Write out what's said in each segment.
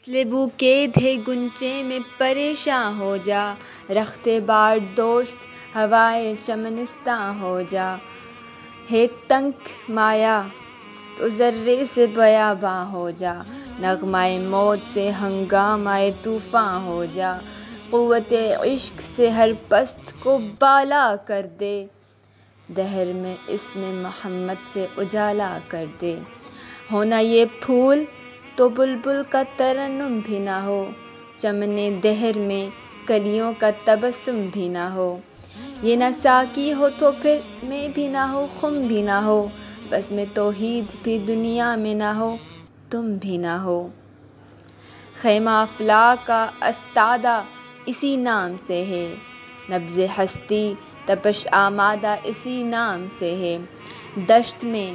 لیبو کے دھے گنچے میں پریشاں ہو جا، رخت بار دوست ہوائے چمنستاں ہو جا، ہے تنک مایا تو ذرے سے بیاباں ہو جا، نغمۂ موج سے ہنگامۂ طوفاں ہو جا، قوت عشق سے ہر پست کو بالا کر دے، دہر میں اسم محمد سے اجالا کر دے، ہونا یہ پھول تو بلبل کا ترنم بھی نہ ہو، چمن دہر میں کلیوں کا تبسم بھی نہ ہو، یہ نہ ساقی ہو تو پھر میں بھی نہ ہو، خم بھی نہ ہو، بزم توحید بھی دنیا میں نہ ہو، تم بھی نہ ہو، خیمہ افلاک کا استادہ اسی نام سے ہے، نبض ہستی تپش آمادہ اسی نام سے ہے، دشت میں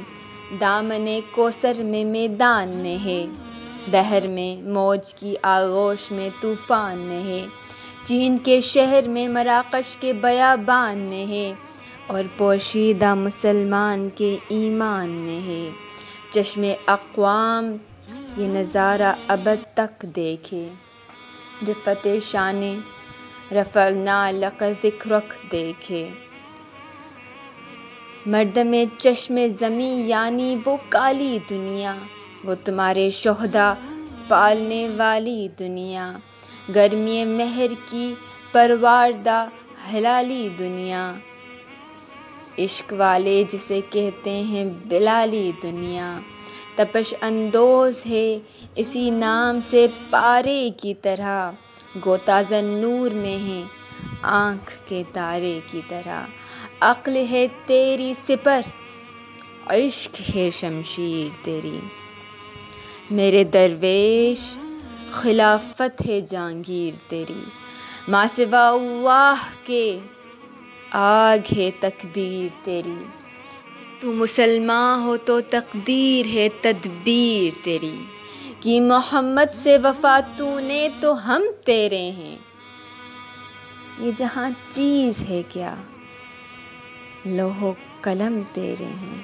دامن کوثر میں میدان میں ہے، بحر میں موج کی آغوش میں طوفان میں ہے، چین کے شہر میں مراکش کے بیابان میں ہے، اور پوشیدہ مسلمان کے ایمان میں ہے، چشم اقوام یہ نظارہ ابد تک دیکھے، رفعت شان رفعنا لک ذکرک دیکھے، مردم چشم زمیں یعنی وہ کالی دنیا، وہ تمہارے شہداء پالنے والی دنیا، گرمی مہر کی پروردہ ہلالی دنیا، عشق والے جسے کہتے ہیں بلالی دنیا، تپش اندوز ہے اسی نام سے پارے کی طرح، گوتازن نور میں ہے آنکھ کے تارے کی طرح، عقل ہے تیری سپر عشق ہے شمشیر تیری، میرے درویش خلافت ہے جہانگیر تیری، ماں سوا اللہ کے آگ ہے تکبیر تیری، تو مسلمان ہو تو تقدیر ہے تدبیر تیری، کی محمد سے وفا تو نے تو ہم تیرے ہیں، یہ جہاں چیز ہے کیا لوح و قلم تیرے ہیں۔